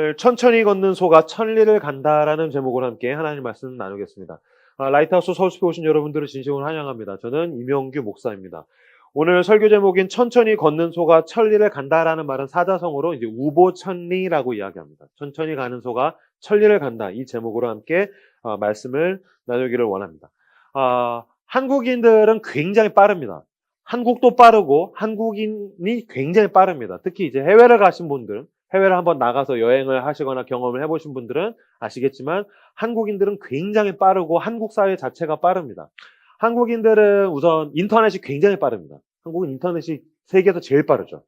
오늘 천천히 걷는 소가 천리를 간다라는 제목으로 함께 하나님 말씀 나누겠습니다. 라이트하우스 서울숲에 오신 여러분들을 진심으로 환영합니다. 저는 이명규 목사입니다. 오늘 설교 제목인 천천히 걷는 소가 천리를 간다라는 말은 사자성어로 이제 우보천리라고 이야기합니다. 천천히 가는 소가 천리를 간다, 이 제목으로 함께 말씀을 나누기를 원합니다. 한국인들은 굉장히 빠릅니다. 한국도 빠르고 한국인이 굉장히 빠릅니다. 특히 이제 해외를 가신 분들, 해외를 한번 나가서 여행을 하시거나 경험을 해보신 분들은 아시겠지만 한국인들은 굉장히 빠르고 한국 사회 자체가 빠릅니다. 한국인들은 우선 인터넷이 굉장히 빠릅니다. 한국은 인터넷이 세계에서 제일 빠르죠.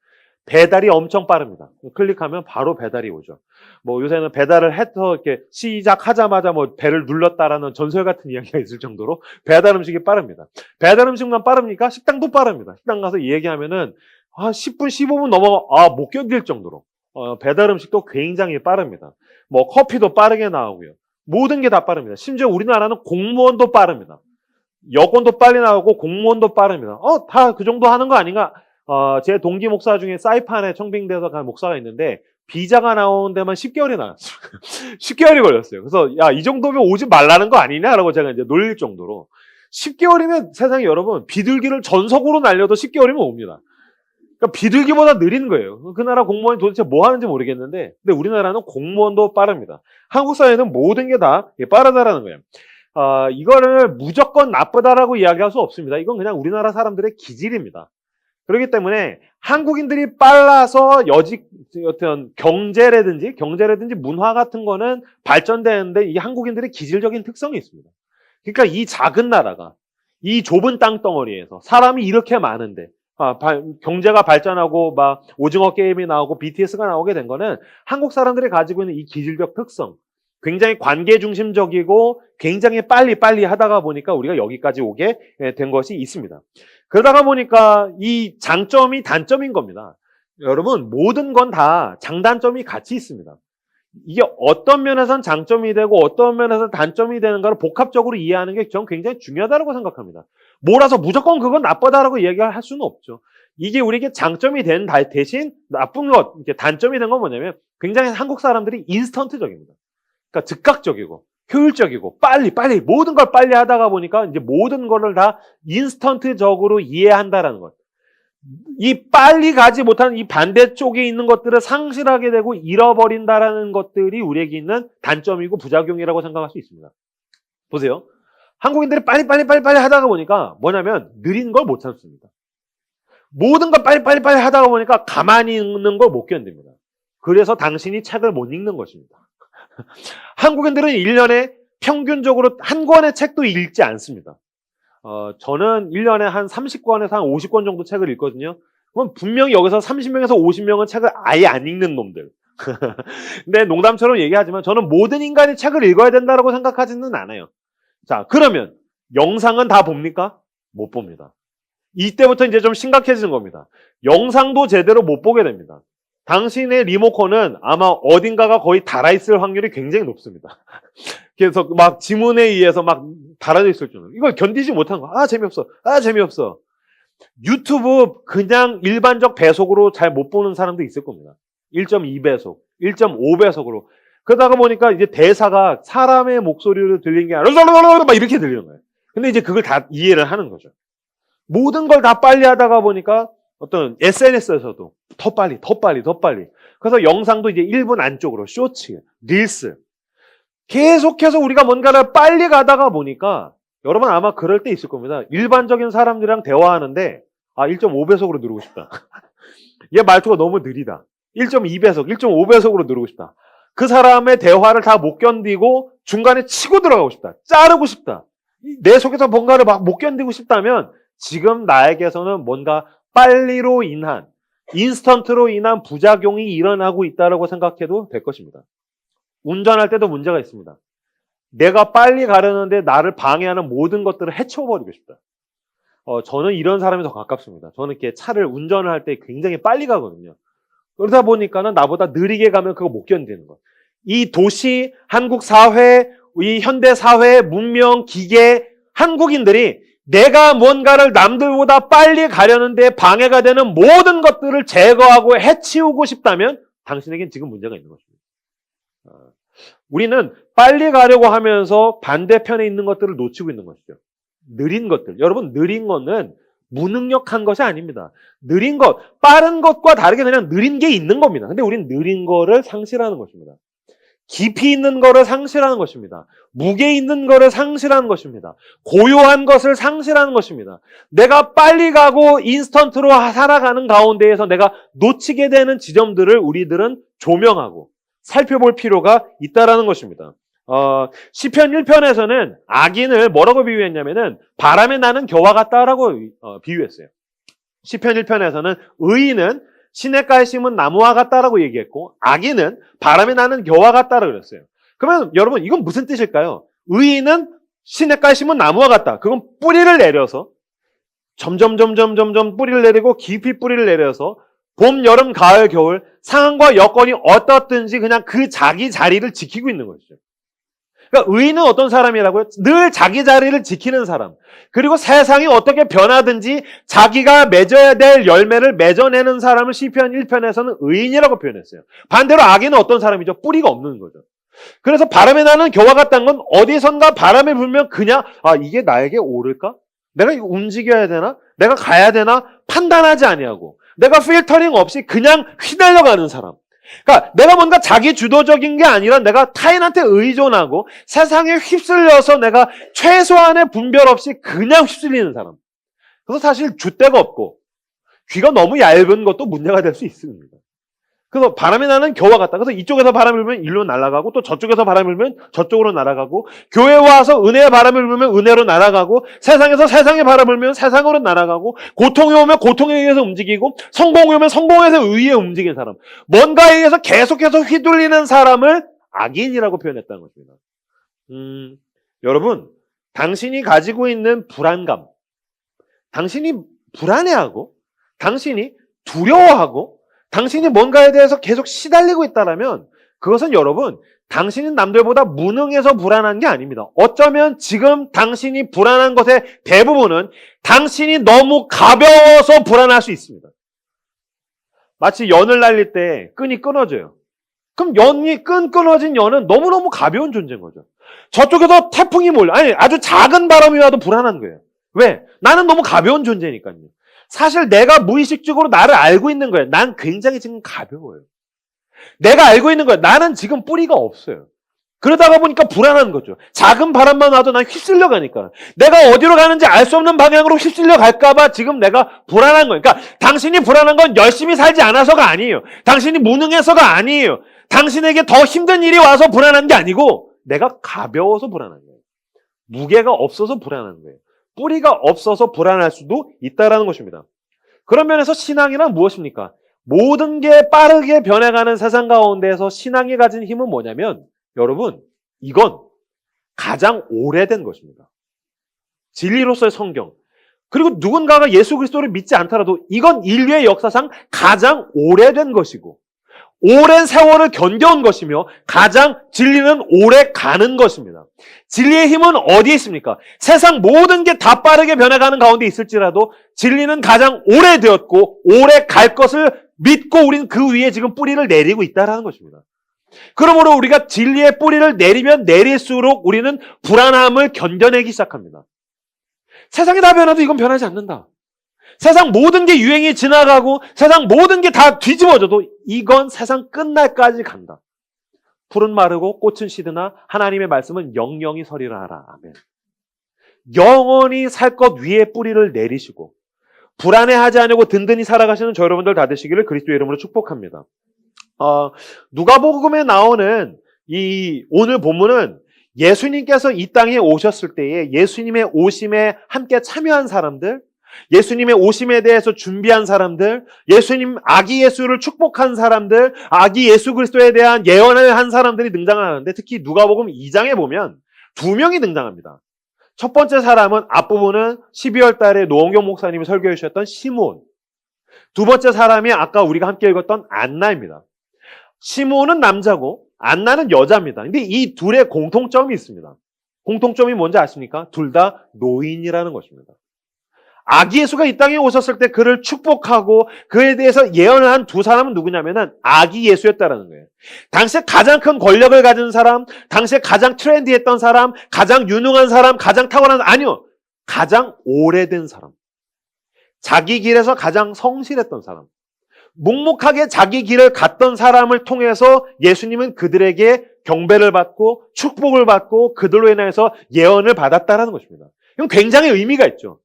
배달이 엄청 빠릅니다. 클릭하면 바로 배달이 오죠. 뭐 요새는 배달을 해서 이렇게 시작하자마자 뭐 배를 눌렀다라는 전설 같은 이야기가 있을 정도로 배달 음식이 빠릅니다. 배달 음식만 빠릅니까? 식당도 빠릅니다. 식당 가서 얘기하면은 10분, 15분 넘어 못 견딜 정도로 배달 음식도 굉장히 빠릅니다. 뭐 커피도 빠르게 나오고요. 모든 게 다 빠릅니다. 심지어 우리나라는 공무원도 빠릅니다. 여권도 빨리 나오고 공무원도 빠릅니다. 다 그 정도 하는 거 아닌가? 제 동기 목사 중에 사이판에 청빙돼서 간 목사가 있는데 비자가 나오는 데만 10개월이 나왔어요. 10개월이 걸렸어요. 그래서 이 정도면 오지 말라는 거 아니냐라고 제가 이제 놀릴 정도로 10개월이면 세상에 여러분 비둘기를 전속으로 날려도 10개월이면 옵니다. 그러니까 비둘기보다 느린 거예요. 그 나라 공무원이 도대체 뭐 하는지 모르겠는데, 근데 우리나라는 공무원도 빠릅니다. 한국 사회는 모든 게 다 빠르다라는 거예요. 이거를 무조건 나쁘다라고 이야기할 수 없습니다. 이건 그냥 우리나라 사람들의 기질입니다. 그렇기 때문에 한국인들이 빨라서 어떤 경제라든지 문화 같은 거는 발전되는데 이 한국인들의 기질적인 특성이 있습니다. 그러니까 이 작은 나라가 이 좁은 땅덩어리에서 사람이 이렇게 많은데 경제가 발전하고 막 오징어 게임이 나오고 BTS가 나오게 된 거는 한국 사람들이 가지고 있는 이 기질적 특성, 굉장히 관계 중심적이고 굉장히 빨리 하다가 보니까 우리가 여기까지 오게 된 것이 있습니다. 그러다가 보니까 이 장점이 단점인 겁니다. 여러분, 모든 건 다 장단점이 같이 있습니다. 이게 어떤 면에서는 장점이 되고 어떤 면에서는 단점이 되는가를 복합적으로 이해하는 게 저는 굉장히 중요하다고 생각합니다. 몰아서 무조건 그건 나쁘다라고 얘기할 수는 없죠. 이게 우리에게 장점이 된 대신 나쁜 것, 단점이 된 건 뭐냐면 굉장히 한국 사람들이 인스턴트적입니다. 그러니까 즉각적이고 효율적이고 빨리 모든 걸 빨리 하다가 보니까 이제 모든 거를 다 인스턴트적으로 이해한다라는 것. 이 빨리 가지 못하는 이 반대쪽에 있는 것들을 상실하게 되고 잃어버린다라는 것들이 우리에게 있는 단점이고 부작용이라고 생각할 수 있습니다. 보세요. 한국인들이 빨리 하다가 보니까 뭐냐면 느린 걸 못 참습니다. 모든 걸 빨리 하다가 보니까 가만히 있는 걸 못 견딥니다. 그래서 당신이 책을 못 읽는 것입니다. 한국인들은 1년에 평균적으로 한 권의 책도 읽지 않습니다. 저는 1년에 한 30권에서 한 50권 정도 책을 읽거든요. 그럼 분명히 여기서 30명에서 50명은 책을 아예 안 읽는 놈들. 근데 농담처럼 얘기하지만 저는 모든 인간이 책을 읽어야 된다고 생각하지는 않아요. 자, 그러면 영상은 다 봅니까? 못 봅니다. 이때부터 이제 좀 심각해지는 겁니다. 영상도 제대로 못 보게 됩니다. 당신의 리모컨은 아마 어딘가가 거의 달아있을 확률이 굉장히 높습니다. 그래서 막 지문에 의해서 막 달아져 있을 줄은. 이걸 견디지 못한 거. 재미없어. 유튜브 그냥 일반적 배속으로 잘 못 보는 사람도 있을 겁니다. 1.2배속, 1.5배속으로. 그러다가 보니까 이제 대사가 사람의 목소리로 들리는 게 아니라 막 이렇게 들리는 거예요. 근데 이제 그걸 다 이해를 하는 거죠. 모든 걸 다 빨리 하다가 보니까 어떤 SNS에서도 더 빨리. 그래서 영상도 이제 1분 안쪽으로 쇼츠, 릴스. 계속해서 우리가 뭔가를 빨리 가다가 보니까 여러분 아마 그럴 때 있을 겁니다. 일반적인 사람들이랑 대화하는데 1.5배속으로 누르고 싶다. 얘 말투가 너무 느리다. 1.2배속, 1.5배속으로 누르고 싶다. 그 사람의 대화를 다 못 견디고 중간에 치고 들어가고 싶다. 자르고 싶다. 내 속에서 뭔가를 막 못 견디고 싶다면 지금 나에게서는 뭔가 빨리로 인한, 인스턴트로 인한 부작용이 일어나고 있다고 생각해도 될 것입니다. 운전할 때도 문제가 있습니다. 내가 빨리 가려는데 나를 방해하는 모든 것들을 해쳐버리고 싶다. 저는 이런 사람이 더 가깝습니다. 저는 이렇게 차를 운전을 할 때 굉장히 빨리 가거든요. 그러다 보니까는 나보다 느리게 가면 그거 못 견디는 거예요. 이 도시, 한국 사회, 이 현대 사회, 문명, 기계, 한국인들이 내가 뭔가를 남들보다 빨리 가려는데 방해가 되는 모든 것들을 제거하고 해치우고 싶다면 당신에겐 지금 문제가 있는 것입니다. 우리는 빨리 가려고 하면서 반대편에 있는 것들을 놓치고 있는 것이죠. 느린 것들. 여러분, 느린 거는 무능력한 것이 아닙니다. 느린 것, 빠른 것과 다르게 그냥 느린 게 있는 겁니다. 근데 우린 느린 거를 상실하는 것입니다. 깊이 있는 거를 상실하는 것입니다. 무게 있는 거를 상실하는 것입니다. 고요한 것을 상실하는 것입니다. 내가 빨리 가고 인스턴트로 살아가는 가운데에서 내가 놓치게 되는 지점들을 우리들은 조명하고 살펴볼 필요가 있다라는 것입니다. 시편 1편에서는 악인을 뭐라고 비유했냐면은 바람에 나는 겨와 같다라고 비유했어요. 시편 1편에서는 의인은 시냇가에 심은 나무와 같다라고 얘기했고 악인은 바람에 나는 겨와 같다라고 그랬어요. 그러면 여러분 이건 무슨 뜻일까요? 의인은 시냇가에 심은 나무와 같다. 그건 뿌리를 내려서 점점 뿌리를 내리고 깊이 뿌리를 내려서 봄, 여름, 가을, 겨울 상황과 여건이 어떻든지 그냥 그 자기 자리를 지키고 있는 것이죠. 그러니까 의인은 어떤 사람이라고요? 늘 자기 자리를 지키는 사람. 그리고 세상이 어떻게 변하든지 자기가 맺어야 될 열매를 맺어내는 사람을 시편 1편에서는 의인이라고 표현했어요. 반대로 악인은 어떤 사람이죠? 뿌리가 없는 거죠. 그래서 바람에 나는 겨와 같다는 건 어디선가 바람이 불면 그냥 이게 나에게 오를까? 내가 움직여야 되나? 내가 가야 되나? 판단하지 아니하고 내가 필터링 없이 그냥 휘날려가는 사람. 그러니까 내가 뭔가 자기 주도적인 게 아니라 내가 타인한테 의존하고 세상에 휩쓸려서 내가 최소한의 분별 없이 그냥 휩쓸리는 사람. 그래서 사실 줏대가 없고 귀가 너무 얇은 것도 문제가 될 수 있습니다. 그래서 바람이 나는 겨와 같다. 그래서 이쪽에서 바람이 불면 일로 날아가고 또 저쪽에서 바람이 불면 저쪽으로 날아가고 교회에 와서 은혜의 바람이 불면 은혜로 날아가고 세상에서 세상의 바람이 불면 세상으로 날아가고 고통이 오면 고통에 의해서 움직이고 성공이 오면 성공에서 의해 움직이는 사람. 뭔가에 의해서 계속해서 휘둘리는 사람을 악인이라고 표현했다는 것입니다. 여러분, 당신이 가지고 있는 불안감, 당신이 불안해하고 당신이 두려워하고 당신이 뭔가에 대해서 계속 시달리고 있다면 그것은 여러분 당신은 남들보다 무능해서 불안한 게 아닙니다. 어쩌면 지금 당신이 불안한 것의 대부분은 당신이 너무 가벼워서 불안할 수 있습니다. 마치 연을 날릴 때 끈이 끊어져요. 그럼 끊어진 연은 너무너무 가벼운 존재인 거죠. 저쪽에서 태풍이 아주 작은 바람이 와도 불안한 거예요. 왜? 나는 너무 가벼운 존재니까요. 사실 내가 무의식적으로 나를 알고 있는 거예요. 난 굉장히 지금 가벼워요. 내가 알고 있는 거예요. 나는 지금 뿌리가 없어요. 그러다가 보니까 불안한 거죠. 작은 바람만 와도 난 휩쓸려 가니까. 내가 어디로 가는지 알 수 없는 방향으로 휩쓸려 갈까봐 지금 내가 불안한 거예요. 그러니까 당신이 불안한 건 열심히 살지 않아서가 아니에요. 당신이 무능해서가 아니에요. 당신에게 더 힘든 일이 와서 불안한 게 아니고 내가 가벼워서 불안한 거예요. 무게가 없어서 불안한 거예요. 뿌리가 없어서 불안할 수도 있다는 것입니다. 그런 면에서 신앙이란 무엇입니까? 모든 게 빠르게 변해가는 세상 가운데에서 신앙이 가진 힘은 뭐냐면 여러분 이건 가장 오래된 것입니다. 진리로서의 성경. 그리고 누군가가 예수 그리스도를 믿지 않더라도 이건 인류의 역사상 가장 오래된 것이고 오랜 세월을 견뎌온 것이며 가장 진리는 오래 가는 것입니다. 진리의 힘은 어디에 있습니까? 세상 모든 게 다 빠르게 변해가는 가운데 있을지라도 진리는 가장 오래되었고 오래 갈 것을 믿고 우리는 그 위에 지금 뿌리를 내리고 있다는 것입니다. 그러므로 우리가 진리의 뿌리를 내리면 내릴수록 우리는 불안함을 견뎌내기 시작합니다. 세상이 다 변해도 이건 변하지 않는다. 세상 모든 게 유행이 지나가고 세상 모든 게 다 뒤집어져도 이건 세상 끝날까지 간다. 풀은 마르고 꽃은 시드나 하나님의 말씀은 영영이 서리라 하라. 아멘. 영원히 살 것 위에 뿌리를 내리시고 불안해하지 않고 든든히 살아가시는 저 여러분들 다 되시기를 그리스도의 이름으로 축복합니다. 누가복음에 나오는 이 오늘 본문은 예수님께서 이 땅에 오셨을 때에 예수님의 오심에 함께 참여한 사람들, 예수님의 오심에 대해서 준비한 사람들, 예수님 아기 예수를 축복한 사람들, 아기 예수 그리스도에 대한 예언을 한 사람들이 등장하는데 특히 누가복음 2장에 보면 2명이 등장합니다. 첫 번째 사람은 앞부분은 12월 달에 노원경 목사님이 설교해 주셨던 시므온. 두 번째 사람이 아까 우리가 함께 읽었던 안나입니다. 시므온은 남자고 안나는 여자입니다. 근데 이 둘의 공통점이 있습니다. 공통점이 뭔지 아십니까? 둘 다 노인이라는 것입니다. 아기 예수가 이 땅에 오셨을 때 그를 축복하고 그에 대해서 예언을 한 두 사람은 누구냐면은 아기 예수였다라는 거예요. 당시에 가장 큰 권력을 가진 사람, 당시에 가장 트렌디했던 사람, 가장 유능한 사람, 가장 탁월한 사람, 아니요. 가장 오래된 사람. 자기 길에서 가장 성실했던 사람. 묵묵하게 자기 길을 갔던 사람을 통해서 예수님은 그들에게 경배를 받고 축복을 받고 그들로 인해서 예언을 받았다라는 것입니다. 이건 굉장히 의미가 있죠.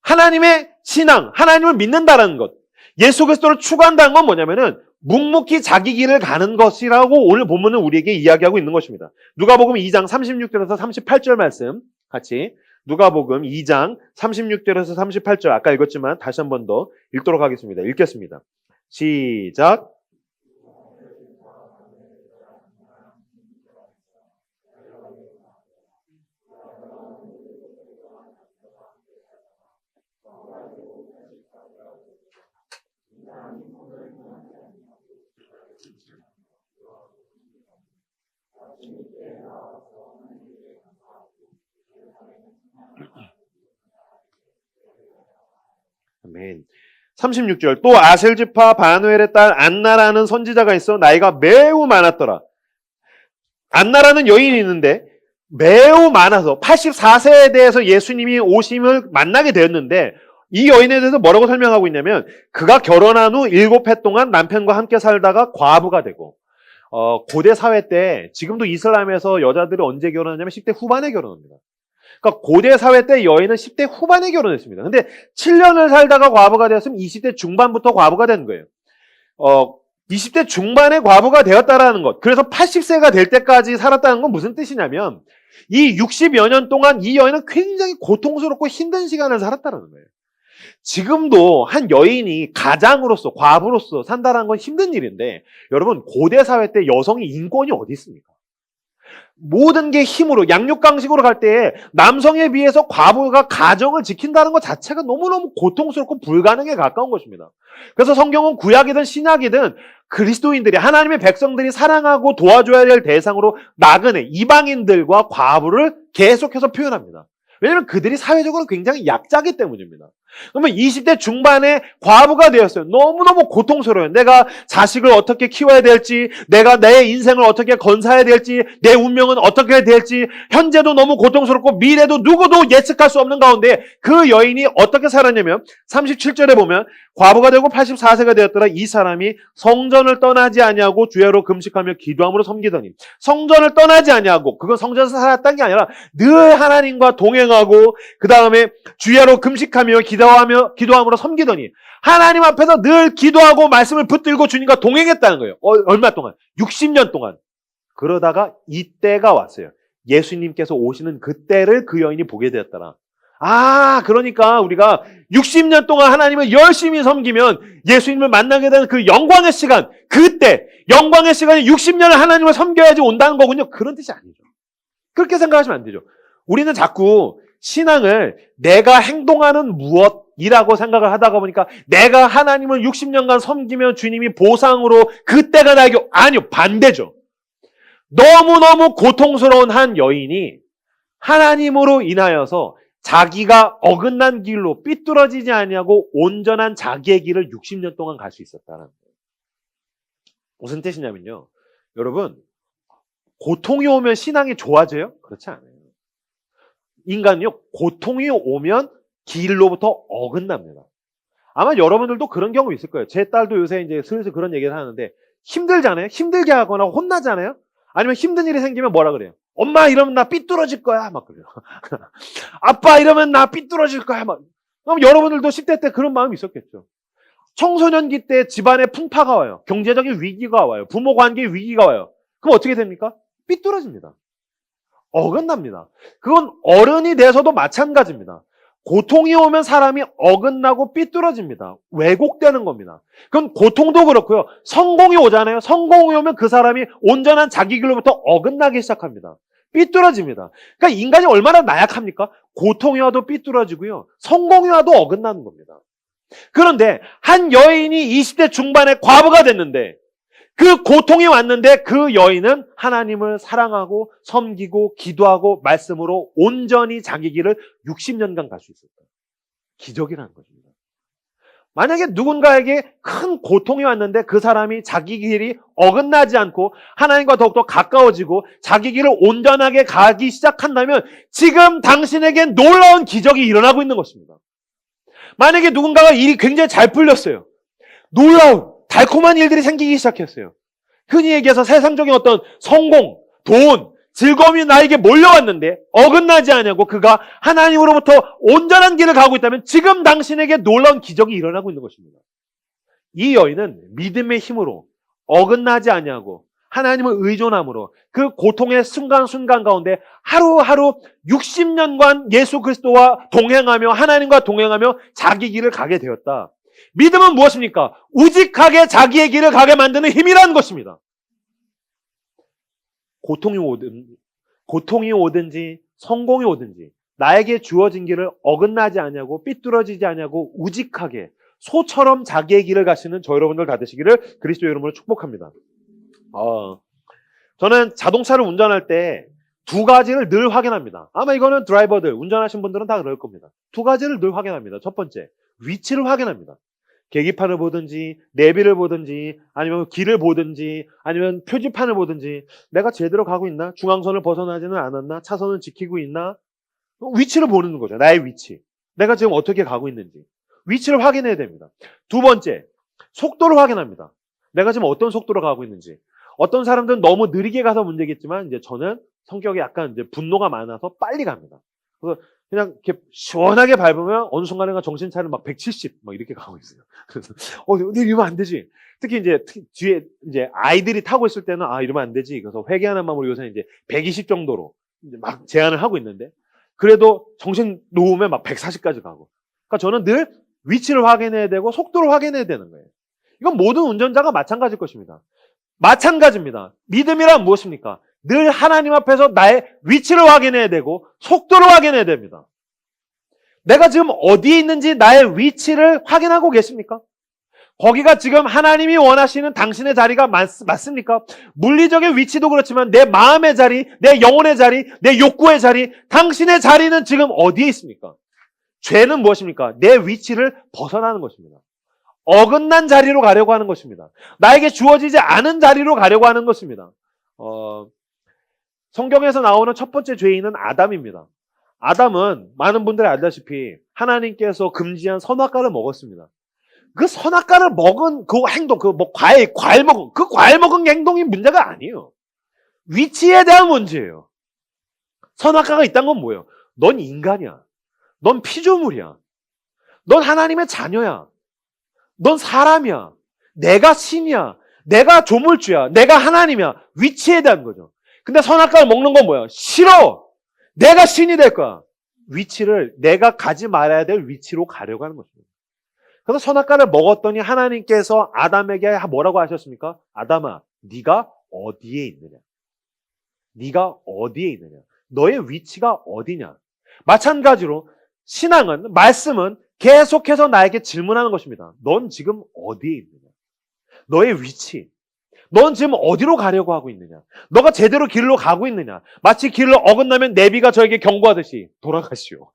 하나님의 신앙, 하나님을 믿는다라는 것, 예수 그리스도를 추구한다는 건 뭐냐면은 묵묵히 자기 길을 가는 것이라고 오늘 본문은 우리에게 이야기하고 있는 것입니다. 누가복음 2장 36절에서 38절 말씀 같이 누가복음 2장 36절에서 38절 아까 읽었지만 다시 한 번 더 읽도록 하겠습니다. 읽겠습니다. 시작. 아멘. 36절 또 아셀지파 바누엘의 딸 안나라는 선지자가 있어 나이가 매우 많았더라. 안나라는 여인이 있는데 매우 많아서 84세에 대해서 예수님이 오심을 만나게 되었는데 이 여인에 대해서 뭐라고 설명하고 있냐면 그가 결혼한 후 7해 동안 남편과 함께 살다가 과부가 되고 고대 사회 때 지금도 이슬람에서 여자들이 언제 결혼하냐면 10대 후반에 결혼합니다. 그러니까 고대 사회 때 여인은 10대 후반에 결혼했습니다. 근데 7년을 살다가 과부가 되었으면 20대 중반부터 과부가 된 거예요. 20대 중반에 과부가 되었다라는 것. 그래서 80세가 될 때까지 살았다는 건 무슨 뜻이냐면 이 60여 년 동안 이 여인은 굉장히 고통스럽고 힘든 시간을 살았다는 거예요. 지금도 한 여인이 가장으로서 과부로서 산다는 건 힘든 일인데 여러분 고대 사회 때 여성의 인권이 어디 있습니까? 모든 게 힘으로 양육강식으로 갈 때 남성에 비해서 과부가 가정을 지킨다는 것 자체가 너무너무 고통스럽고 불가능에 가까운 것입니다. 그래서 성경은 구약이든 신약이든 그리스도인들이 하나님의 백성들이 사랑하고 도와줘야 될 대상으로 나그네 이방인들과 과부를 계속해서 표현합니다. 왜냐하면 그들이 사회적으로 굉장히 약자기 때문입니다. 그러면 20대 중반에 과부가 되었어요. 너무너무 고통스러워요. 내가 자식을 어떻게 키워야 될지, 내가 내 인생을 어떻게 건사해야 될지, 내 운명은 어떻게 될지, 현재도 너무 고통스럽고 미래도 누구도 예측할 수 없는 가운데 그 여인이 어떻게 살았냐면 37절에 보면 과부가 되고 84세가 되었더라. 이 사람이 성전을 떠나지 아니하고 주야로 금식하며 기도함으로 섬기더니 성전을 떠나지 아니하고 그건 성전에서 살았다는 게 아니라 늘 하나님과 동행하고 그 다음에 주야로 금식하며 기도함으로 섬기더니 하나님 앞에서 늘 기도하고 말씀을 붙들고 주님과 동행했다는 거예요. 얼마 동안? 60년 동안. 그러다가 이때가 왔어요. 예수님께서 오시는 그때를 그 여인이 보게 되었더라. 그러니까 우리가 60년 동안 하나님을 열심히 섬기면 예수님을 만나게 되는 그 영광의 시간, 그때 영광의 시간에 60년을 하나님을 섬겨야지 온다는 거군요. 그런 뜻이 아니죠. 그렇게 생각하시면 안 되죠. 우리는 자꾸 신앙을 내가 행동하는 무엇이라고 생각을 하다가 보니까 내가 하나님을 60년간 섬기면 주님이 보상으로 그때가 나에게 아니요, 반대죠. 너무너무 고통스러운 한 여인이 하나님으로 인하여서 자기가 어긋난 길로 삐뚤어지지 아니하고 온전한 자기의 길을 60년 동안 갈 수 있었다는 거예요. 무슨 뜻이냐면요. 여러분, 고통이 오면 신앙이 좋아져요? 그렇지 않아요. 인간은요, 고통이 오면 길로부터 어긋납니다. 아마 여러분들도 그런 경우 있을 거예요. 제 딸도 요새 이제 슬슬 그런 얘기를 하는데 힘들잖아요? 힘들게 하거나 혼나잖아요? 아니면 힘든 일이 생기면 뭐라 그래요? 엄마 이러면 나 삐뚤어질 거야. 막 그래요. 아빠 이러면 나 삐뚤어질 거야. 막. 그럼 여러분들도 10대 때 그런 마음이 있었겠죠. 청소년기 때 집안에 풍파가 와요. 경제적인 위기가 와요. 부모 관계의 위기가 와요. 그럼 어떻게 됩니까? 삐뚤어집니다. 어긋납니다. 그건 어른이 돼서도 마찬가지입니다. 고통이 오면 사람이 어긋나고 삐뚤어집니다. 왜곡되는 겁니다. 그건 고통도 그렇고요. 성공이 오잖아요. 성공이 오면 그 사람이 온전한 자기 길로부터 어긋나기 시작합니다. 삐뚤어집니다. 그러니까 인간이 얼마나 나약합니까? 고통이 와도 삐뚤어지고요. 성공이 와도 어긋나는 겁니다. 그런데 한 여인이 20대 중반에 과부가 됐는데 그 고통이 왔는데 그 여인은 하나님을 사랑하고 섬기고 기도하고 말씀으로 온전히 자기 길을 60년간 갈 수 있었다. 기적이라는 것입니다. 만약에 누군가에게 큰 고통이 왔는데 그 사람이 자기 길이 어긋나지 않고 하나님과 더욱더 가까워지고 자기 길을 온전하게 가기 시작한다면 지금 당신에게 놀라운 기적이 일어나고 있는 것입니다. 만약에 누군가가 일이 굉장히 잘 풀렸어요. 놀라운 달콤한 일들이 생기기 시작했어요. 흔히 얘기해서 세상적인 어떤 성공, 돈, 즐거움이 나에게 몰려왔는데 어긋나지 않냐고 그가 하나님으로부터 온전한 길을 가고 있다면 지금 당신에게 놀라운 기적이 일어나고 있는 것입니다. 이 여인은 믿음의 힘으로 어긋나지 않냐고 하나님을 의존함으로 그 고통의 순간순간 가운데 하루하루 60년간 예수 그리스도와 동행하며 하나님과 동행하며 자기 길을 가게 되었다. 믿음은 무엇입니까? 우직하게 자기의 길을 가게 만드는 힘이라는 것입니다. 고통이 오든지 성공이 오든지 나에게 주어진 길을 어긋나지 않냐고 삐뚤어지지 않냐고 우직하게 소처럼 자기의 길을 가시는 저 여러분들 다 되시기를 그리스도의 이름으로 축복합니다. 저는 자동차를 운전할 때 두 가지를 늘 확인합니다. 아마 이거는 드라이버들, 운전하신 분들은 다 그럴 겁니다. 두 가지를 늘 확인합니다. 첫 번째, 위치를 확인합니다. 계기판을 보든지 내비를 보든지 아니면 길을 보든지 아니면 표지판을 보든지 내가 제대로 가고 있나? 중앙선을 벗어나지는 않았나? 차선을 지키고 있나? 위치를 보는 거죠. 나의 위치. 내가 지금 어떻게 가고 있는지. 위치를 확인해야 됩니다. 두 번째, 속도를 확인합니다. 내가 지금 어떤 속도로 가고 있는지. 어떤 사람들은 너무 느리게 가서 문제겠지만 이제 저는 성격이 약간 이제 분노가 많아서 빨리 갑니다. 그래서 그냥 이렇게 시원하게 밟으면 어느 순간에 정신 차리면 막 170 막 이렇게 가고 있어요. 그래서 근데 이러면 안 되지. 특히 이제 뒤에 이제 아이들이 타고 있을 때는 이러면 안 되지. 그래서 회개하는 마음으로 요새 이제 120 정도로 이제 막 제한을 하고 있는데 그래도 정신 놓으면 막 140까지 가고. 그러니까 저는 늘 위치를 확인해야 되고 속도를 확인해야 되는 거예요. 이건 모든 운전자가 마찬가지일 것입니다. 마찬가지입니다. 믿음이란 무엇입니까? 늘 하나님 앞에서 나의 위치를 확인해야 되고 속도를 확인해야 됩니다. 내가 지금 어디에 있는지 나의 위치를 확인하고 계십니까? 거기가 지금 하나님이 원하시는 당신의 자리가 맞습니까? 물리적인 위치도 그렇지만 내 마음의 자리, 내 영혼의 자리, 내 욕구의 자리, 당신의 자리는 지금 어디에 있습니까? 죄는 무엇입니까? 내 위치를 벗어나는 것입니다. 어긋난 자리로 가려고 하는 것입니다. 나에게 주어지지 않은 자리로 가려고 하는 것입니다. 성경에서 나오는 첫 번째 죄인은 아담입니다. 아담은 많은 분들이 알다시피 하나님께서 금지한 선악과를 먹었습니다. 그 선악과를 먹은 그 행동, 과일 먹은, 그 과일 먹은 행동이 문제가 아니에요. 위치에 대한 문제예요. 선악과가 있다는 건 뭐예요? 넌 인간이야. 넌 피조물이야. 넌 하나님의 자녀야. 넌 사람이야. 내가 신이야. 내가 조물주야. 내가 하나님이야. 위치에 대한 거죠. 근데 선악과를 먹는 건 뭐야? 싫어! 내가 신이 될 거야. 위치를 내가 가지 말아야 될 위치로 가려고 하는 것입니다. 그래서 선악과를 먹었더니 하나님께서 아담에게 뭐라고 하셨습니까? 아담아, 네가 어디에 있느냐? 네가 어디에 있느냐? 너의 위치가 어디냐? 마찬가지로 신앙은, 말씀은 계속해서 나에게 질문하는 것입니다. 넌 지금 어디에 있느냐? 너의 위치. 넌 지금 어디로 가려고 하고 있느냐? 너가 제대로 길로 가고 있느냐? 마치 길을 어긋나면 내비가 저에게 경고하듯이 돌아가시오.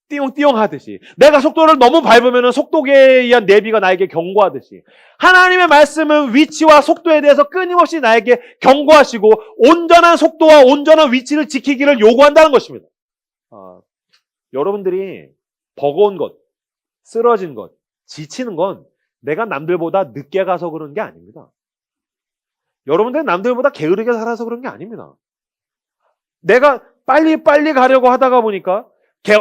띠용띠용 하듯이. 내가 속도를 너무 밟으면 속도계에 의한 내비가 나에게 경고하듯이. 하나님의 말씀은 위치와 속도에 대해서 끊임없이 나에게 경고하시고 온전한 속도와 온전한 위치를 지키기를 요구한다는 것입니다. 여러분들이 버거운 것, 쓰러진 것, 지치는 건 내가 남들보다 늦게 가서 그런 게 아닙니다. 여러분들은 남들보다 게으르게 살아서 그런 게 아닙니다. 내가 빨리 가려고 하다가 보니까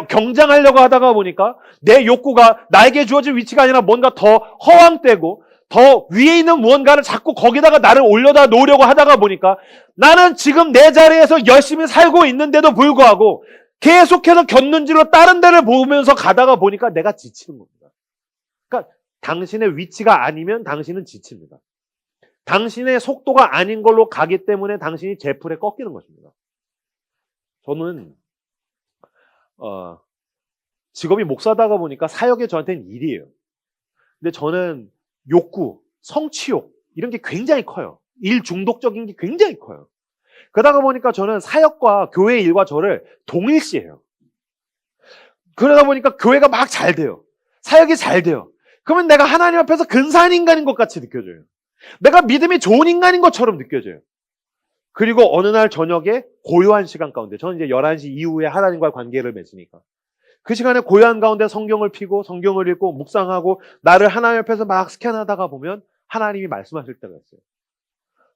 경쟁하려고 하다가 보니까 내 욕구가 나에게 주어진 위치가 아니라 뭔가 더 허황되고 더 위에 있는 무언가를 자꾸 거기다가 나를 올려다 놓으려고 하다가 보니까 나는 지금 내 자리에서 열심히 살고 있는데도 불구하고 계속해서 곁눈질로 다른 데를 보면서 가다가 보니까 내가 지치는 겁니다. 그러니까 당신의 위치가 아니면 당신은 지칩니다. 당신의 속도가 아닌 걸로 가기 때문에 당신이 제풀에 꺾이는 것입니다. 저는 직업이 목사다가 보니까 사역이 저한테는 일이에요. 근데 저는 욕구, 성취욕 이런 게 굉장히 커요. 일 중독적인 게 굉장히 커요. 그러다가 보니까 저는 사역과 교회 일과 저를 동일시해요. 그러다 보니까 교회가 막 잘 돼요. 사역이 잘 돼요. 그러면 내가 하나님 앞에서 근사한 인간인 것 같이 느껴져요. 내가 믿음이 좋은 인간인 것처럼 느껴져요. 그리고 어느 날 저녁에 고요한 시간 가운데, 저는 이제 11시 이후에 하나님과의 관계를 맺으니까 그 시간에 고요한 가운데 성경을 펴고 성경을 읽고 묵상하고 나를 하나님 앞에서 막 스캔하다가 보면 하나님이 말씀하실 때가 있어요.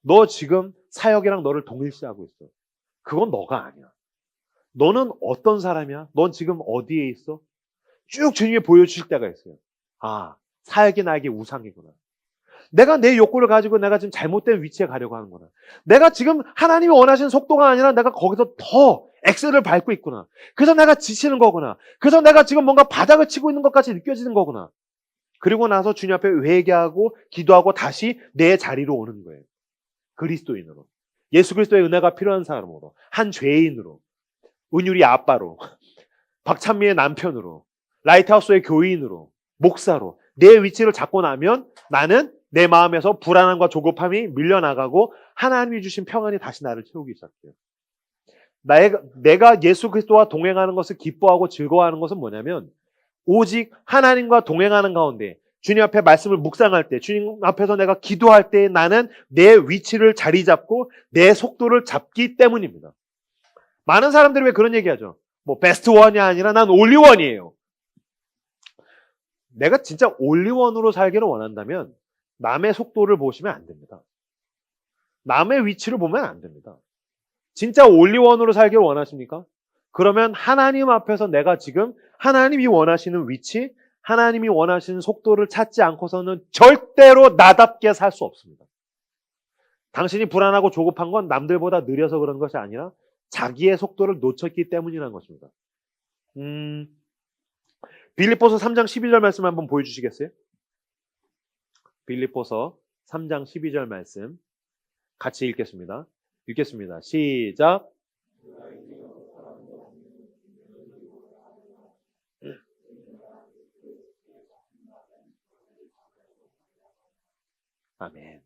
너 지금 사역이랑 너를 동일시하고 있어. 그건 너가 아니야. 너는 어떤 사람이야? 넌 지금 어디에 있어? 쭉 주님이 보여주실 때가 있어요. 아, 사역이 나에게 우상이구나. 내가 내 욕구를 가지고 내가 지금 잘못된 위치에 가려고 하는구나. 내가 지금 하나님이 원하시는 속도가 아니라 내가 거기서 더 엑셀을 밟고 있구나. 그래서 내가 지치는 거구나. 그래서 내가 지금 뭔가 바닥을 치고 있는 것 같이 느껴지는 거구나. 그리고 나서 주님 앞에 회개하고 기도하고 다시 내 자리로 오는 거예요. 그리스도인으로. 예수 그리스도의 은혜가 필요한 사람으로. 한 죄인으로. 은율이 아빠로. 박찬미의 남편으로. 라이트하우스의 교인으로. 목사로. 내 위치를 잡고 나면 나는 내 마음에서 불안함과 조급함이 밀려나가고 하나님이 주신 평안이 다시 나를 채우기 시작해요. 내가 예수 그리스도와 동행하는 것을 기뻐하고 즐거워하는 것은 뭐냐면 오직 하나님과 동행하는 가운데 주님 앞에 말씀을 묵상할 때, 주님 앞에서 내가 기도할 때 나는 내 위치를 자리 잡고 내 속도를 잡기 때문입니다. 많은 사람들이 왜 그런 얘기하죠? 뭐 베스트 원이 아니라 난 올리 원이에요. 내가 진짜 올리 원으로 살기를 원한다면 남의 속도를 보시면 안 됩니다. 남의 위치를 보면 안 됩니다. 진짜 올리원으로 살기를 원하십니까? 그러면 하나님 앞에서 내가 지금 하나님이 원하시는 위치, 하나님이 원하시는 속도를 찾지 않고서는 절대로 나답게 살 수 없습니다. 당신이 불안하고 조급한 건 남들보다 느려서 그런 것이 아니라 자기의 속도를 놓쳤기 때문이라는 것입니다. 빌립보서 3장 12절 말씀 한번 보여주시겠어요? 빌립보서 3장 12절 말씀 같이 읽겠습니다. 시작. 아멘.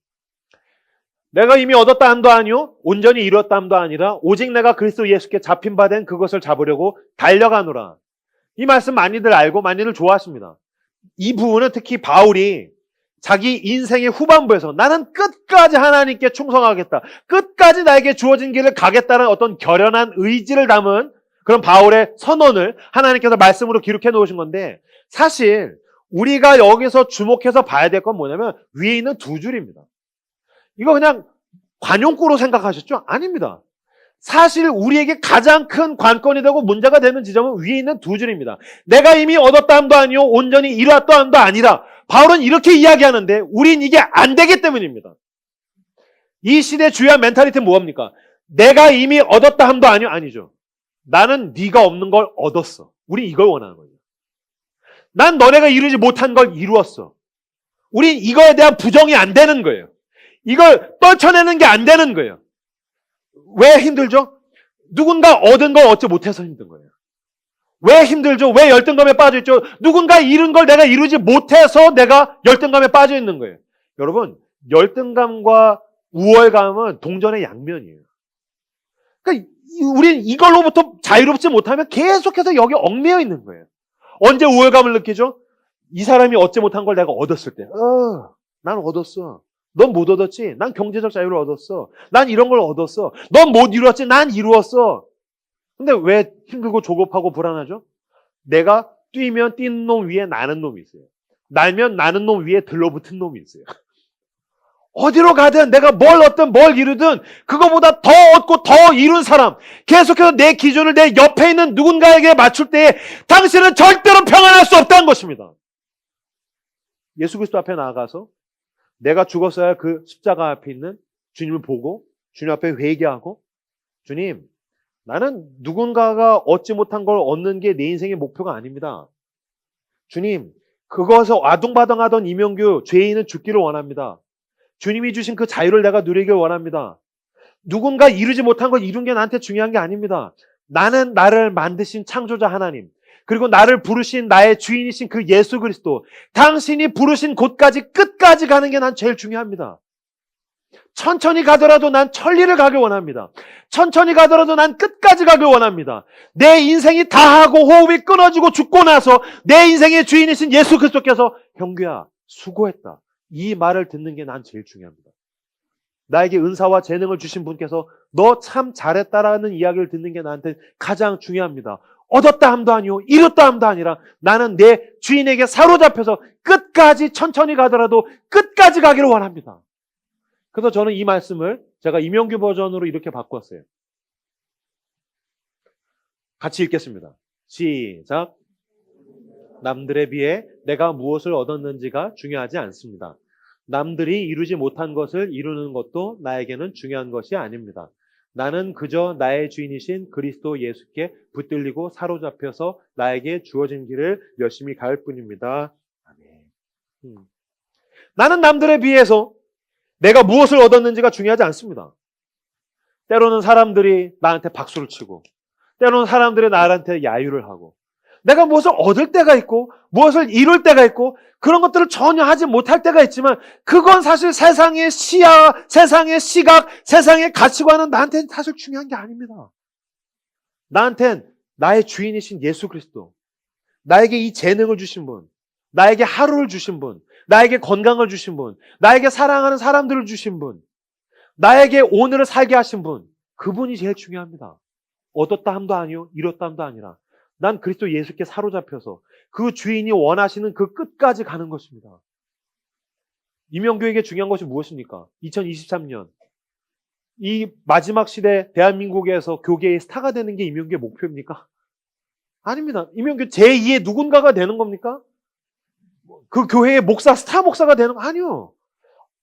내가 이미 얻었다 함도 아니요 온전히 이루었다 함도 아니라 오직 내가 그리스도 예수께 잡힌 바 된 그것을 잡으려고 달려가노라. 이 말씀 많이들 알고 많이들 좋아하십니다. 이 부분은 특히 바울이 자기 인생의 후반부에서 나는 끝까지 하나님께 충성하겠다. 끝까지 나에게 주어진 길을 가겠다는 어떤 결연한 의지를 담은 그런 바울의 선언을 하나님께서 말씀으로 기록해 놓으신 건데 사실 우리가 여기서 주목해서 봐야 될 건 뭐냐면 위에 있는 두 줄입니다. 이거 그냥 관용구로 생각하셨죠? 아닙니다. 사실 우리에게 가장 큰 관건이 되고 문제가 되는 지점은 위에 있는 두 줄입니다. 내가 이미 얻었다 함도 아니요 온전히 이루었다 함도 아니라 바울은 이렇게 이야기하는데 우린 이게 안 되기 때문입니다. 이 시대의 주요한 멘탈리티는 뭐합니까? 내가 이미 얻었다 함도 아니요? 아니죠. 나는 네가 없는 걸 얻었어. 우린 이걸 원하는 거예요. 난 너네가 이루지 못한 걸 이루었어. 우린 이거에 대한 부정이 안 되는 거예요. 이걸 떨쳐내는 게 안 되는 거예요. 왜 힘들죠? 누군가 얻은 걸 얻지 못해서 힘든 거예요. 왜 힘들죠? 왜 열등감에 빠져 있죠? 누군가 이룬 걸 내가 이루지 못해서 내가 열등감에 빠져 있는 거예요. 여러분, 열등감과 우월감은 동전의 양면이에요. 그러니까 우린 이걸로부터 자유롭지 못하면 계속해서 여기 얽매여 있는 거예요. 언제 우월감을 느끼죠? 이 사람이 얻지 못한 걸 내가 얻었을 때. 난 얻었어. 넌 못 얻었지? 난 경제적 자유를 얻었어. 난 이런 걸 얻었어. 넌 못 이루었지? 난 이루었어. 근데 왜 힘들고 조급하고 불안하죠? 내가 뛰면 뛰는 놈 위에 나는 놈이 있어요. 날면 나는 놈 위에 들러붙은 놈이 있어요. 어디로 가든 내가 뭘 얻든 뭘 이루든 그거보다 더 얻고 더 이룬 사람, 계속해서 내 기준을 내 옆에 있는 누군가에게 맞출 때에 당신은 절대로 평안할 수 없다는 것입니다. 예수 그리스도 앞에 나아가서 내가 죽었어야 그 십자가 앞에 있는 주님을 보고 주님 앞에 회개하고 주님, 나는 누군가가 얻지 못한 걸 얻는 게 내 인생의 목표가 아닙니다. 주님, 그것을 아둥바둥하던 이명규 죄인은 죽기를 원합니다. 주님이 주신 그 자유를 내가 누리길 원합니다. 누군가 이루지 못한 걸 이룬 게 나한테 중요한 게 아닙니다. 나는 나를 만드신 창조자 하나님, 그리고 나를 부르신 나의 주인이신 그 예수 그리스도, 당신이 부르신 곳까지 끝까지 가는 게 난 제일 중요합니다. 천천히 가더라도 난 천리를 가길 원합니다. 천천히 가더라도 난 끝까지 가길 원합니다. 내 인생이 다하고 호흡이 끊어지고 죽고 나서 내 인생의 주인이신 예수 그리스도께서 형규야 수고했다. 이 말을 듣는 게 난 제일 중요합니다. 나에게 은사와 재능을 주신 분께서 너 참 잘했다라는 이야기를 듣는 게 나한테 가장 중요합니다. 얻었다 함도 아니요 잃었다 함도 아니라 나는 내 주인에게 사로잡혀서 끝까지 천천히 가더라도 끝까지 가기를 원합니다. 그래서 저는 이 말씀을 제가 임영규 버전으로 이렇게 바꿨어요. 같이 읽겠습니다. 시작. 남들에 비해 내가 무엇을 얻었는지가 중요하지 않습니다. 남들이 이루지 못한 것을 이루는 것도 나에게는 중요한 것이 아닙니다. 나는 그저 나의 주인이신 그리스도 예수께 붙들리고 사로잡혀서 나에게 주어진 길을 열심히 갈 뿐입니다. 아멘. 나는 남들에 비해서 내가 무엇을 얻었는지가 중요하지 않습니다. 때로는 사람들이 나한테 박수를 치고 때로는 사람들이 나한테 야유를 하고 내가 무엇을 얻을 때가 있고 무엇을 이룰 때가 있고 그런 것들을 전혀 하지 못할 때가 있지만 그건 사실 세상의 시야, 세상의 시각, 세상의 가치관은 나한테는 사실 중요한 게 아닙니다. 나한텐 나의 주인이신 예수 그리스도, 나에게 이 재능을 주신 분, 나에게 하루를 주신 분, 나에게 건강을 주신 분, 나에게 사랑하는 사람들을 주신 분, 나에게 오늘을 살게 하신 분, 그분이 제일 중요합니다. 얻었다 함도 아니요 잃었다 함도 아니라 난 그리스도 예수께 사로잡혀서 그 주인이 원하시는 그 끝까지 가는 것입니다. 임영규에게 중요한 것이 무엇입니까? 2023년 이 마지막 시대 대한민국에서 교계의 스타가 되는 게 임영규의 목표입니까? 아닙니다. 임영규 제2의 누군가가 되는 겁니까? 그 교회의 목사, 스타 목사가 되는 거 아니요.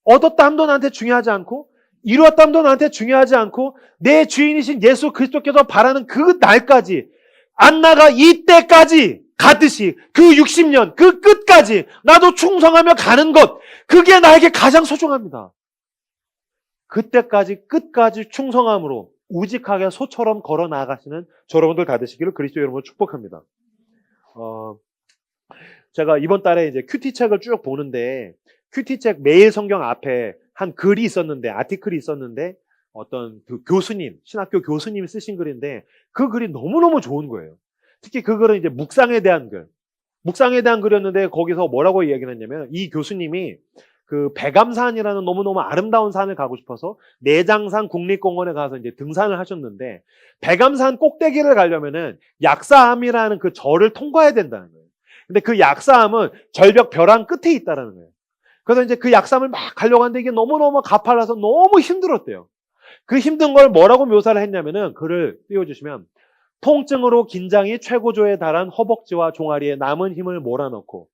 얻었다 함도 나한테 중요하지 않고 이루었다 함도 나한테 중요하지 않고 내 주인이신 예수 그리스도께서 바라는 그 날까지 안나가 이때까지 가듯이 그 60년 그 끝까지 나도 충성하며 가는 것 그게 나에게 가장 소중합니다. 그때까지 끝까지 충성함으로 우직하게 소처럼 걸어 나아가시는 여러분들 다 되시기를 그리스도 이름으로 축복합니다. 제가 이번 달에 이제 큐티책을 쭉 보는데 큐티책 매일 성경 앞에 한 글이 있었는데 아티클이 있었는데 어떤 그 교수님, 신학교 교수님이 쓰신 글인데 그 글이 너무너무 좋은 거예요. 특히 그 글은 이제 묵상에 대한 글. 묵상에 대한 글이었는데 거기서 뭐라고 이야기를 했냐면 이 교수님이 그 백암산이라는 너무너무 아름다운 산을 가고 싶어서 내장산 국립공원에 가서 이제 등산을 하셨는데 백암산 꼭대기를 가려면은 약사암이라는 그 절을 통과해야 된다는 거예요. 근데 그 약사암은 절벽 벼랑 끝에 있다라는 거예요. 그래서 이제 그 약사암을 막 가려고 하는데 이게 너무너무 가팔라서 너무 힘들었대요. 그 힘든 걸 뭐라고 묘사를 했냐면은 글을 띄워주시면 통증으로 긴장이 최고조에 달한 허벅지와 종아리에 남은 힘을 몰아넣고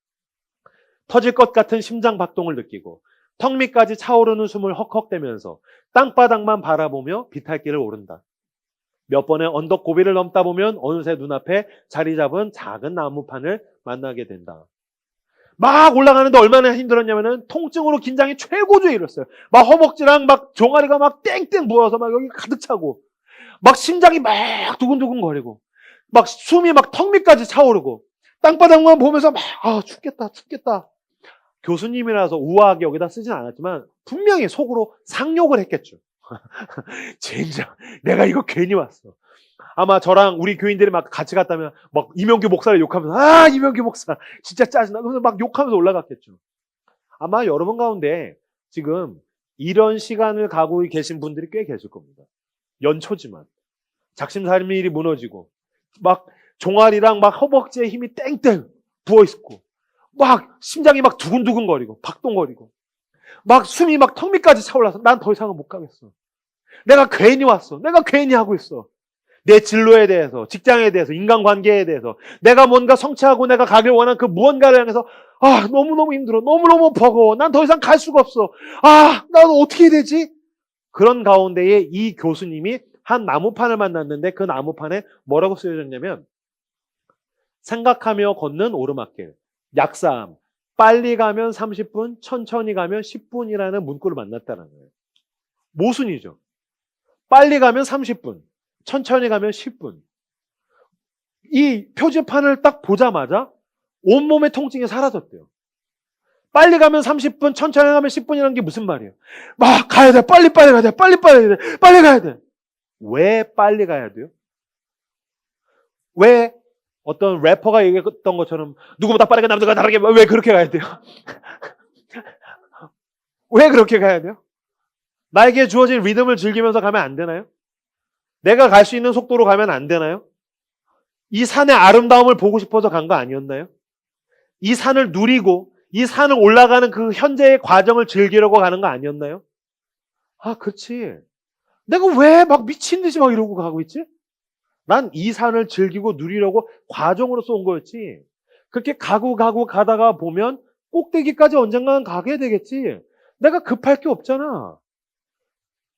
터질 것 같은 심장 박동을 느끼고 턱 밑까지 차오르는 숨을 헉헉대면서 땅바닥만 바라보며 비탈길을 오른다. 몇 번의 언덕 고비를 넘다 보면 어느새 눈앞에 자리 잡은 작은 나무판을 만나게 된다. 막 올라가는데 얼마나 힘들었냐면은 통증으로 긴장이 최고조에 이뤘어요. 막 허벅지랑 막 종아리가 막 땡땡 부어서 막 여기 가득 차고 막 심장이 막 두근두근 거리고 막 숨이 막 턱 밑까지 차오르고 땅바닥만 보면서 막 춥겠다 춥겠다. 교수님이라서 우아하게 여기다 쓰진 않았지만 분명히 속으로 상욕을 했겠죠. 젠장 내가 이거 괜히 왔어. 아마 저랑 우리 교인들이 막 같이 갔다면 막 이명규 목사를 욕하면서 이명규 목사 진짜 짜증나. 그래서 막 욕하면서 올라갔겠죠. 아마 여러분 가운데 지금 이런 시간을 가고 계신 분들이 꽤 계실 겁니다. 연초지만 작심삼일이 무너지고 막 종아리랑 막 허벅지에 힘이 땡땡 부어있고 막 심장이 막 두근두근거리고 박동거리고 막 숨이 막 턱 밑까지 차올라서 난 더 이상은 못 가겠어. 내가 괜히 왔어. 내가 괜히 하고 있어. 내 진로에 대해서, 직장에 대해서, 인간관계에 대해서 내가 뭔가 성취하고 내가 가길 원하는 그 무언가를 향해서 너무너무 힘들어. 너무너무 버거워. 난 더 이상 갈 수가 없어. 나는 어떻게 해야 되지? 그런 가운데에 이 교수님이 한 나무판을 만났는데 그 나무판에 뭐라고 쓰여졌냐면 생각하며 걷는 오르막길, 약사암, 빨리 가면 30분, 천천히 가면 10분이라는 문구를 만났다는 거예요. 모순이죠. 빨리 가면 30분, 천천히 가면 10분. 이 표지판을 딱 보자마자 온몸의 통증이 사라졌대요. 빨리 가면 30분, 천천히 가면 10분이라는 게 무슨 말이에요? 막 가야 돼. 빨리 가야 돼. 빨리 가야 돼. 왜 빨리 가야 돼요? 왜 어떤 래퍼가 얘기했던 것처럼 누구보다 빠르게 남들과 다르게 왜 그렇게 가야 돼요? 왜 그렇게 가야 돼요? 나에게 주어진 리듬을 즐기면서 가면 안 되나요? 내가 갈 수 있는 속도로 가면 안 되나요? 이 산의 아름다움을 보고 싶어서 간 거 아니었나요? 이 산을 누리고 이 산을 올라가는 그 현재의 과정을 즐기려고 가는 거 아니었나요? 아, 그렇지. 내가 왜 막 미친 듯이 막 이러고 가고 있지? 난 이 산을 즐기고 누리려고 과정으로서 온 거였지. 그렇게 가고 가다가 보면 꼭대기까지 언젠가는 가게 되겠지. 내가 급할 게 없잖아.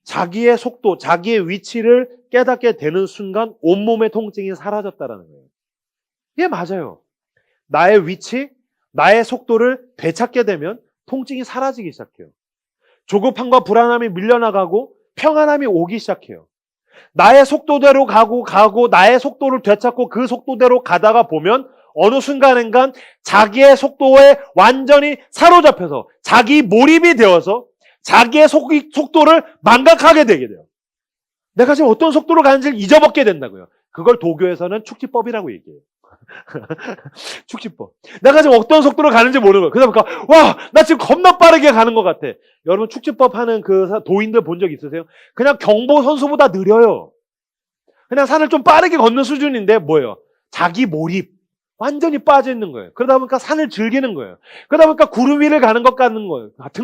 자기의 속도, 자기의 위치를 깨닫게 되는 순간 온몸의 통증이 사라졌다라는 거예요. 이게 맞아요. 나의 위치, 나의 속도를 되찾게 되면 통증이 사라지기 시작해요. 조급함과 불안함이 밀려나가고 평안함이 오기 시작해요. 나의 속도대로 가고 나의 속도를 되찾고 그 속도대로 가다가 보면 어느 순간인간 자기의 속도에 완전히 사로잡혀서 자기 몰입이 되어서 자기의 속도를 망각하게 되게 돼요. 내가 지금 어떤 속도로 가는지를 잊어먹게 된다고요. 그걸 도교에서는 축지법이라고 얘기해요. 축지법. 내가 지금 어떤 속도로 가는지 모르는 거예요. 그러다 보니까 와, 나 지금 겁나 빠르게 가는 것 같아. 여러분 축지법 하는 그 도인들 본 적 있으세요? 그냥 경보 선수보다 느려요. 그냥 산을 좀 빠르게 걷는 수준인데 뭐예요? 자기 몰입. 완전히 빠져 있는 거예요. 그러다 보니까 산을 즐기는 거예요. 그러다 보니까 구름 위를 가는 것 같은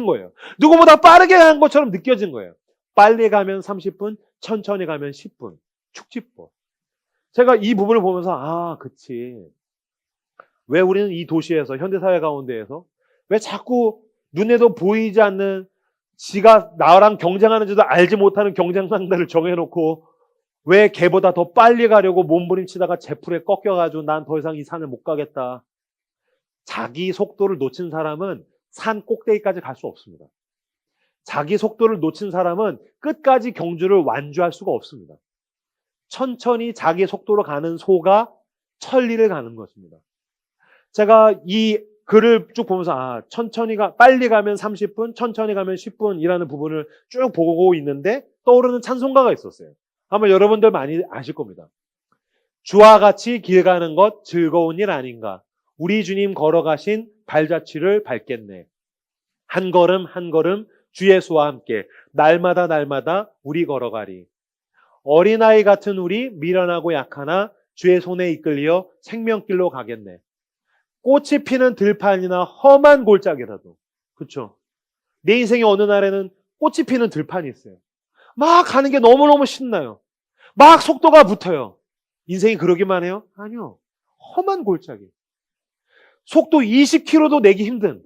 거예요. 누구보다 빠르게 가는 것처럼 느껴진 거예요. 빨리 가면 30분, 천천히 가면 10분. 축지법. 제가 이 부분을 보면서 아, 그치. 왜 우리는 이 도시에서 현대사회 가운데에서 왜 자꾸 눈에도 보이지 않는 지가 나랑 경쟁하는지도 알지 못하는 경쟁 상대를 정해놓고 왜 걔보다 더 빨리 가려고 몸부림치다가 제풀에 꺾여가지고 난 더 이상 이 산을 못 가겠다. 자기 속도를 놓친 사람은 산 꼭대기까지 갈 수 없습니다. 자기 속도를 놓친 사람은 끝까지 경주를 완주할 수가 없습니다. 천천히 자기 속도로 가는 소가 천리를 가는 것입니다. 제가 이 글을 쭉 보면서 빨리 가면 30분, 천천히 가면 10분이라는 부분을 쭉 보고 있는데 떠오르는 찬송가가 있었어요. 아마 여러분들 많이 아실 겁니다. 주와 같이 길 가는 것 즐거운 일 아닌가. 우리 주님 걸어가신 발자취를 밟겠네. 한 걸음 한 걸음 주 예수와 함께 날마다 우리 걸어가리. 어린아이 같은 우리 미련하고 약하나 주의 손에 이끌려 생명길로 가겠네. 꽃이 피는 들판이나 험한 골짜기라도. 그렇죠? 내 인생의 어느 날에는 꽃이 피는 들판이 있어요. 막 가는 게 너무너무 신나요. 막 속도가 붙어요. 인생이 그러기만 해요? 아니요. 험한 골짜기. 속도 20km도 내기 힘든.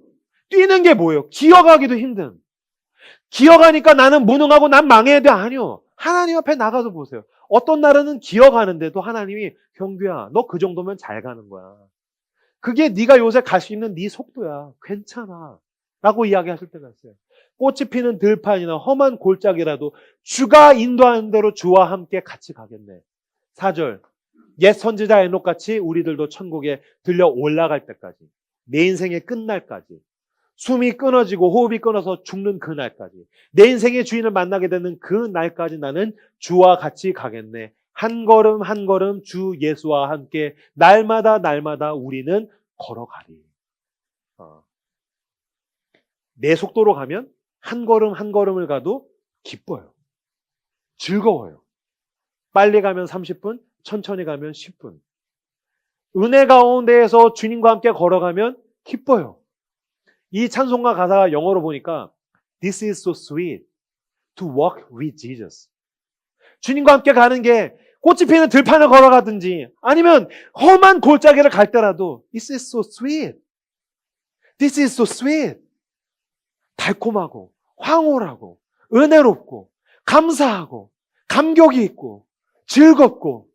뛰는 게 뭐예요? 기어가기도 힘든. 기어가니까 나는 무능하고 난 망해야 돼. 아니요. 하나님 앞에 나가서 보세요. 어떤 날은 기어가는데도 하나님이 경규야, 너 그 정도면 잘 가는 거야. 그게 네가 요새 갈 수 있는 네 속도야. 괜찮아. 라고 이야기하실 때가 있어요. 꽃이 피는 들판이나 험한 골짜기라도 주가 인도하는 대로 주와 함께 같이 가겠네. 4절. 옛 선지자 에녹같이 우리들도 천국에 들려 올라갈 때까지, 내 인생의 끝날까지, 숨이 끊어지고 호흡이 끊어서 죽는 그날까지, 내 인생의 주인을 만나게 되는 그 날까지 나는 주와 같이 가겠네. 한 걸음 한 걸음 주 예수와 함께 날마다 우리는 걸어가리. 내 속도로 가면 한 걸음 한 걸음을 가도 기뻐요. 즐거워요. 빨리 가면 30분, 천천히 가면 10분. 은혜 가운데에서 주님과 함께 걸어가면 기뻐요. 이 찬송가 가사가 영어로 보니까 This is so sweet to walk with Jesus. 주님과 함께 가는 게 꽃이 피는 들판을 걸어가든지 아니면 험한 골짜기를 갈 때라도 This is so sweet. This is so sweet. 달콤하고 황홀하고 은혜롭고 감사하고 감격이 있고 즐겁고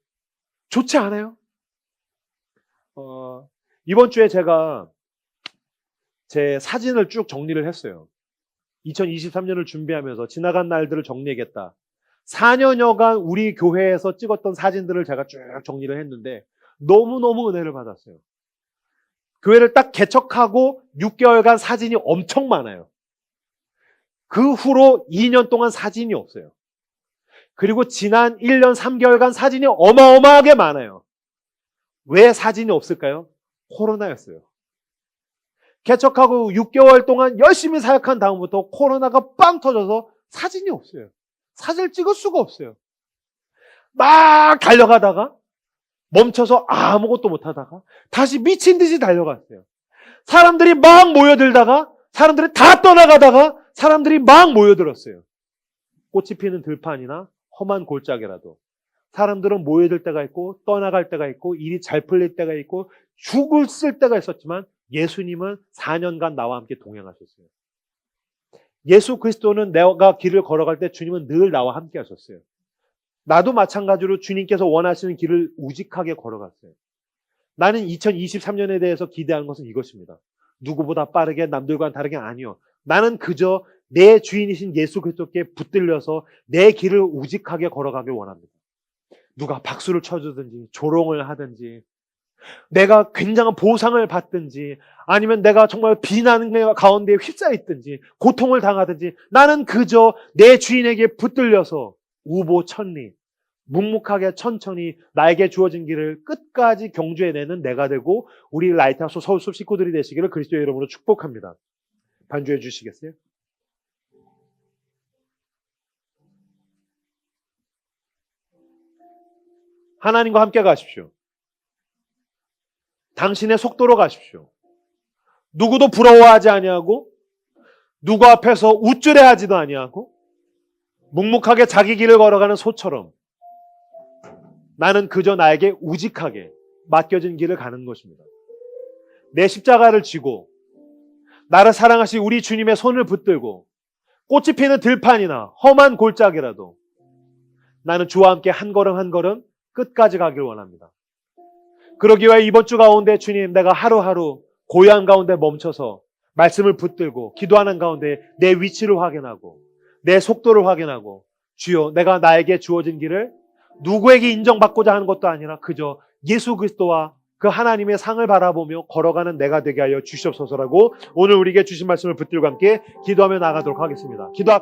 좋지 않아요? 이번 주에 제가 제 사진을 쭉 정리를 했어요. 2023년을 준비하면서 지나간 날들을 정리하겠다. 4년여간 우리 교회에서 찍었던 사진들을 제가 쭉 정리를 했는데 너무너무 은혜를 받았어요. 교회를 딱 개척하고 6개월간 사진이 엄청 많아요. 그 후로 2년 동안 사진이 없어요. 그리고 지난 1년 3개월간 사진이 어마어마하게 많아요. 왜 사진이 없을까요? 코로나였어요. 개척하고 6개월 동안 열심히 사역한 다음부터 코로나가 빵 터져서 사진이 없어요. 사진을 찍을 수가 없어요. 막 달려가다가 멈춰서 아무것도 못하다가 다시 미친 듯이 달려갔어요. 사람들이 막 모여들다가 사람들이 다 떠나가다가 사람들이 막 모여들었어요. 꽃이 피는 들판이나 험한 골짜기라도 사람들은 모여들 때가 있고 떠나갈 때가 있고 일이 잘 풀릴 때가 있고 죽을 때가 있었지만 예수님은 4년간 나와 함께 동행하셨어요. 예수 그리스도는 내가 길을 걸어갈 때 주님은 늘 나와 함께 하셨어요. 나도 마찬가지로 주님께서 원하시는 길을 우직하게 걸어갔어요. 나는 2023년에 대해서 기대하는 것은 이것입니다. 누구보다 빠르게 남들과는 다르게 아니요. 나는 그저 내 주인이신 예수 그리스도께 붙들려서 내 길을 우직하게 걸어가길 원합니다. 누가 박수를 쳐주든지 조롱을 하든지 내가 굉장한 보상을 받든지 아니면 내가 정말 비난의 가운데 휩싸있든지 고통을 당하든지 나는 그저 내 주인에게 붙들려서 우보천리 묵묵하게 천천히 나에게 주어진 길을 끝까지 경주해내는 내가 되고 우리 라이트하우스 서울숲 식구들이 되시기를 그리스도의 이름으로 축복합니다. 반주해 주시겠어요? 하나님과 함께 가십시오. 당신의 속도로 가십시오. 누구도 부러워하지 아니하고 누구 앞에서 우쭐해하지도 아니하고 묵묵하게 자기 길을 걸어가는 소처럼 나는 그저 나에게 우직하게 맡겨진 길을 가는 것입니다. 내 십자가를 지고 나를 사랑하신 우리 주님의 손을 붙들고 꽃이 피는 들판이나 험한 골짜기라도 나는 주와 함께 한 걸음 한 걸음 끝까지 가길 원합니다. 그러기 위해 이번 주 가운데 주님 내가 하루하루 고요한 가운데 멈춰서 말씀을 붙들고 기도하는 가운데 내 위치를 확인하고 내 속도를 확인하고 주여 내가 나에게 주어진 길을 누구에게 인정받고자 하는 것도 아니라 그저 예수 그리스도와 그 하나님의 상을 바라보며 걸어가는 내가 되게 하여 주시옵소서라고 오늘 우리에게 주신 말씀을 붙들고 함께 기도하며 나가도록 하겠습니다. 기도합시다.